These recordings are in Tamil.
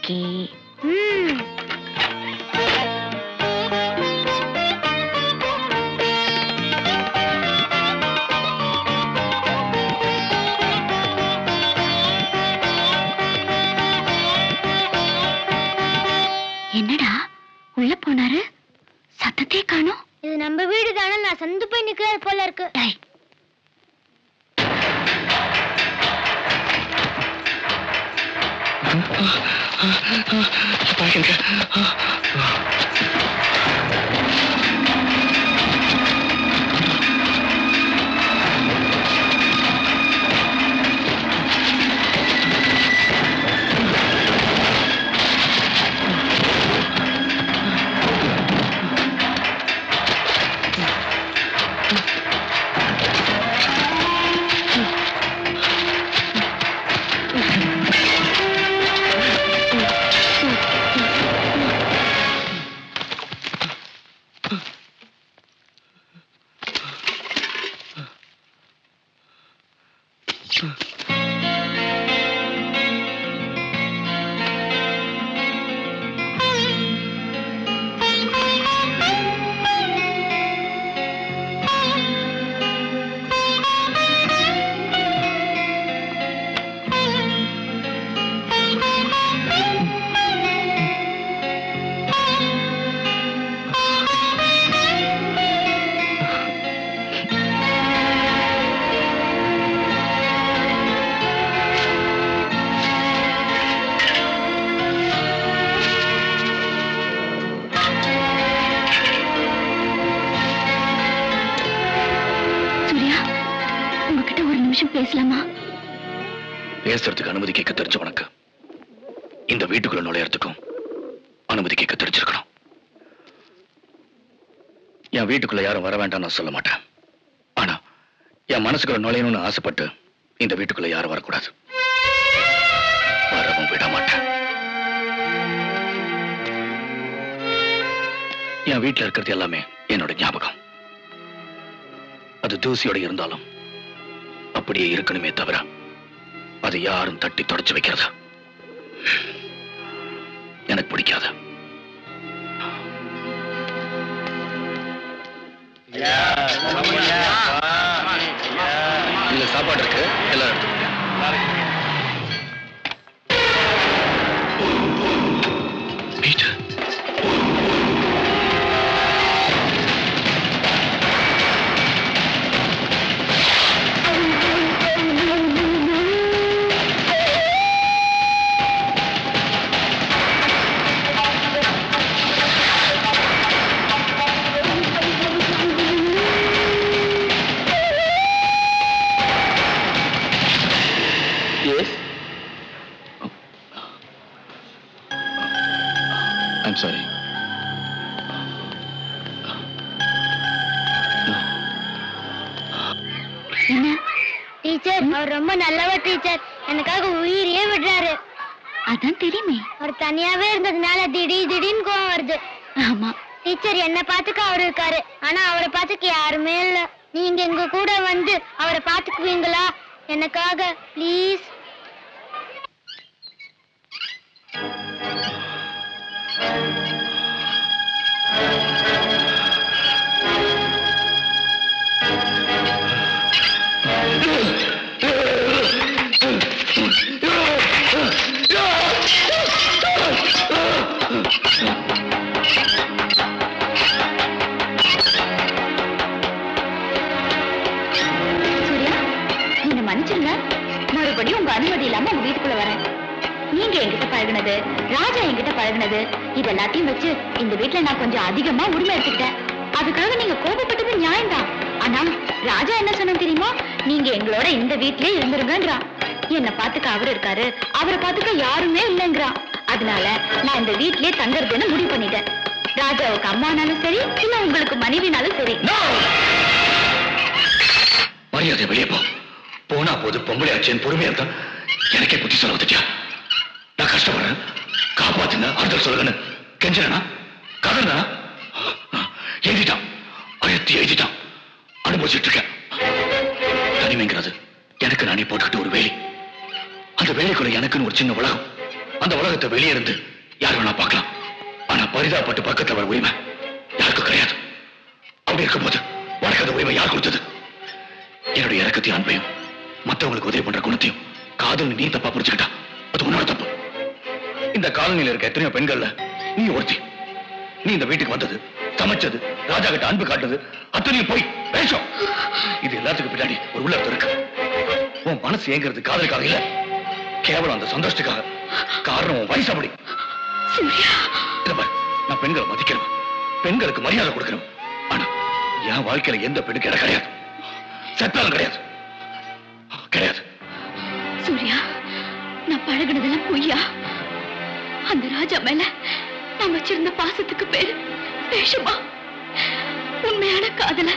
ஓகே. என்னடா உள்ள போனாரு, சத்தத்தை காணோம். இது நம்ம வீடு தானே, நான் சந்து போய் நிக்கிறது போல இருக்கு. பேசலாமா? பேசுறதுக்கு அனுமதி கேட்க தெரிஞ்ச உனக்கு இந்த வீட்டுக்குள்ள நுழையறதுக்கும் அனுமதி கேட்க தெரிஞ்சிருக்கணும். என் வீட்டுக்குள்ள யாரும் வர வேண்டாம் நான் சொல்ல மாட்டேன். ஆனா என் மனசுக்குள்ள நுழையணும்னு ஆசைப்பட்டு இந்த வீட்டுக்குள்ள யாரும் வரக்கூடாது. வரவும் விட மாட்டேன். என் வீட்டுல இருக்கிறது எல்லாமே என்னோட ஞாபகம். அது தூசியோட இருந்தாலும் அப்படியே இருக்கணுமே தவிர அதை யாரும் தட்டி தொடச்சு வைக்கிறது எனக்கு பிடிக்காது. இல்ல சாப்பாடு இருக்கு, எல்லாரும் sorry. என்ன டீச்சர், அவர் ரொம்ப நல்லவர் டீச்சர். எனக்காக உயிரையே விடுறாரு. அதான் தெரியுமே. அவர் தனியாவே இருந்ததுனால திடீர்னு கோவம் வருது. ஆமா டீச்சர், என்ன பாத்துக்க அவர் இருக்காரு, ஆனா அவரை பாத்துக்க யாருமே இல்ல. நீங்க எங்க கூட வந்து அவரை பாத்துக்குவீங்களா? எனக்காக ப்ளீஸ். மறுபடியும் உங்க அனுமதி இல்லாம உங்க வீட்டுக்குள்ள வரேன். நீங்க என்கிட்ட பழகுனது, ராஜா என்கிட்ட பழகுனது, இது எல்லாத்தையும் வச்சு இந்த வீட்டுல நான் கொஞ்சம் அதிகமா உரிமை எடுத்துக்கிட்டேன். அதுக்காக நீங்க கோபப்பட்டது நியாயம்தான். ஆனா ராஜா என்ன சொன்ன தெரியுமா? நீங்க எங்களோட இந்த வீட்லயே இருந்துருங்கன்றா. என்ன பாத்துக்க அவரு இருக்காரு, அவரை பாத்துக்க யாருமே இல்லைங்கிறா. அதனால நான் இந்த வீட்லயே தங்கறதுன்னு முடிவு பண்ணிட்டேன். ராஜாவுக்கு அம்மானாலும் சரி, இல்ல உங்களுக்கு மனைவினாலும் சரி. மரியாதை வெளியே போ. போனா போது பொம்பளை ஆச்சேன் பொறுமையா இருந்தா எனக்கே புத்தி சொல்ல வந்துட்டியா? நான் கஷ்டப்படுறேன், காப்பாத்துங்க, ஆறுதல் சொல்லுங்கன்னு கெஞ்சனா கதனா எழுதிட்டான், அழுத்தி எழுதிட்டான், அனுபவிச்சுட்டு இருக்கேன். தனிமைங்கிறது எனக்கு நானே போட்டுக்கிட்டு ஒரு வேலி. அந்த வேலைக்குள்ள எனக்குன்னு ஒரு சின்ன உலகம். அந்த உலகத்தை வெளியே இருந்து யார் வேணா பார்க்கலாம். ஆனா பரிதாபப்பட்டு பக்கத்துல வர உரிமை யாருக்கும் கிடையாது. அப்படி இருக்கும்போது உனக்கு அந்த உரிமை யார் கொடுத்தது? என்னுடைய இறக்கத்தையும் அன்பையும் மற்றவங்களுக்கு உதவி பண்ற குணத்தையும் காதல் நீ தப்பா புரிஞ்சுக்கிட்டா அது உன்னோட தப்பு. இந்த காலனியில இருக்க எத்தனையோ பெண்கள்ல நீ ஒருத்தி. நீ இந்த வீட்டுக்கு வந்தது, சமைச்சது, ராஜா கிட்ட அன்பு காட்டுறது அத்தனையும் போய் பேசும். இது எல்லாத்துக்கும் பின்னாடி ஒரு உள்ளர்த்தம் இருக்கு. உன் மனசு ஏங்கிறது காதலுக்காக இல்ல, கேவலம் அந்த சந்தோஷத்துக்காக. காரணம் உன் வயசு அப்படி. நான் பெண்களை மதிக்கிறேன், பெண்களுக்கு மரியாதை கொடுக்கிறேன். ஆனா என் வாழ்க்கையில எந்த பெண்ணுக்கு இடம் கிடையாது, செத்தாலும் கிடையாது கிடையாது. சூர்யா, நான் பழகினதெல்லாம் பொய்யா? அந்த ராஜா மேல நான் வச்சிருந்த பாசத்துக்கு பேரு வேஷமா? உண்மையான காதல,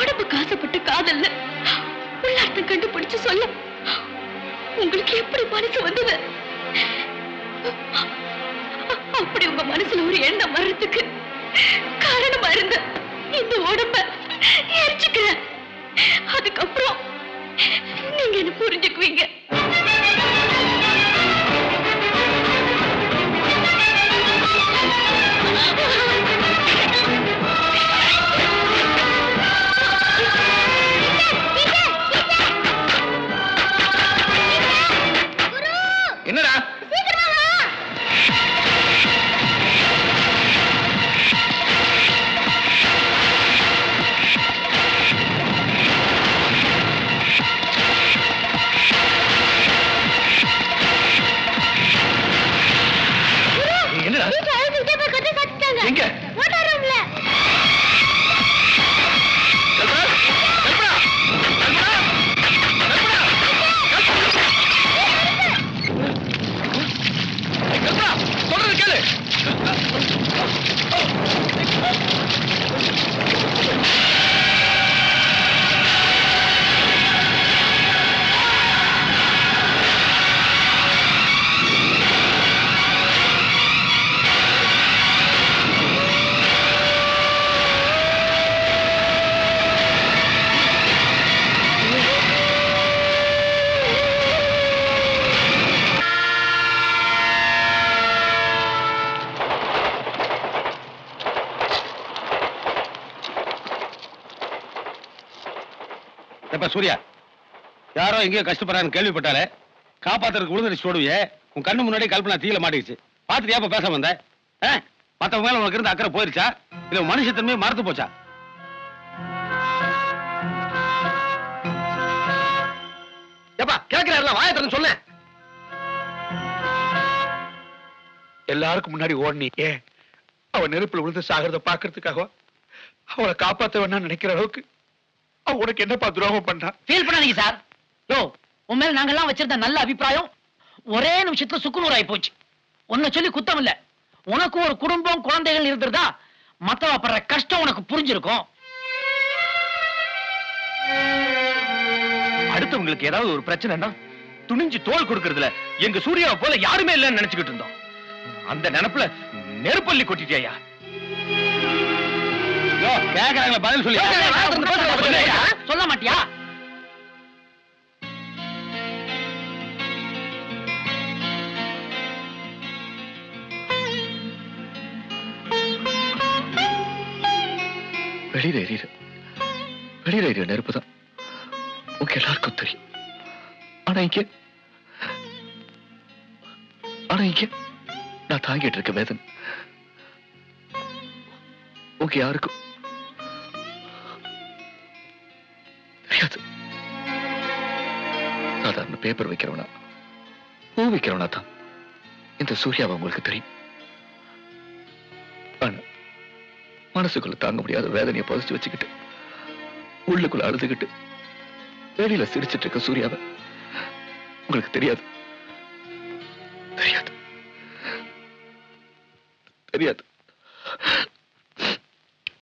உடம்பு காசப்பட்ட காதல்ல உள்ளார்த்தம் கண்டுபிடிச்சு சொல்ல உங்களுக்கு எப்படி மனசு வந்தது? அப்படி உங்க மனசுல ஒரு எண்ணம் வர்றதுக்கு காரணமா இருந்த இந்த உடம்ப எரிச்சுக்கிறேன். அதுக்கப்புறம் நீங்க என்ன புரிஞ்சுக்குவீங்க. என்னடா எங்க? சொல்றது கேளு. சூர்யா, யாரோ எங்கேயோ கஷ்டப்படுறான்னு கேள்விப்பட்டாலே காப்பாத்துறதுக்கு உழுந்தடிச்சு ஓடுவியே. உன் கண்ணு முன்னாடி கல்பனா தீயில மாட்டிடுச்சு. பார்த்துட்டு ஏப்ப பேச வந்த? மத்தவங்க மேல உனக்கு இருந்த அக்கறை போயிருச்சா இல்ல மனுஷத்தன்மையை மறந்து போச்சா? ஏப்பா கேட்கிறாருல, வாயத்திறன்னு சொல்ல. எல்லாருக்கும் முன்னாடி ஓடுனீங்க. அவன் நெருப்புல விழுந்து சாகிறத பாக்குறதுக்காக அவளை காப்பாத்த வேணாம் நினைக்கிற அளவுக்கு அவன் உனக்கு என்னப்பா துரோகம் பண்றான்? ஃபீல் பண்ணாதீங்க சார். யோ, உன் மேல நாங்கெல்லாம் வச்சிருந்த நல்ல அபிப்பிராயம் ஒரே நிமிஷத்துல சுக்குநூறாயி போச்சு. உன்னை சொல்லி குத்தம் இல்ல. உனக்கு ஒரு குடும்பம் குழந்தைகள் இருந்திருந்தா மத்தவ படுற கஷ்டம் உனக்கு புரிஞ்சிருக்கும். அடுத்தவங்களுக்கு ஏதாவது ஒரு பிரச்சனைனா துணிஞ்சு தோல் கொடுக்கறதுல எங்க சூர்யாவை போல யாருமே இல்லைன்னு நினைச்சுக்கிட்டு இருந்தோம். அந்த நினைப்புல நெருப்பள்ளி கொட்டிட்டியா? கேக்குறாங்களா, பதில் சொல்லி. சொல்ல மாட்டியா? வெளியில எரியுற நெருப்புதான் உங்க எல்லாருக்கும் தெரியும். ஆனா இங்க நான் தாங்கிட்டு இருக்க வேதனை உங்க யாருக்கும் தெரியாது. சாதாரண பேப்பர் வைக்கிறவனா, பூ வைக்கிறவனா தான் இந்த சூர்யாவை உங்களுக்கு தெரியும். ஆனா மனசுக்குள்ள தாங்க முடியாத வேதனையை புதைச்சு வச்சுக்கிட்டு உள்ளுக்குள்ள அழுதுகிட்டு வெளியில சிரிச்சிட்டு இருக்க சூர்யாவை உங்களுக்கு தெரியாது. தெரியாது தெரியாது.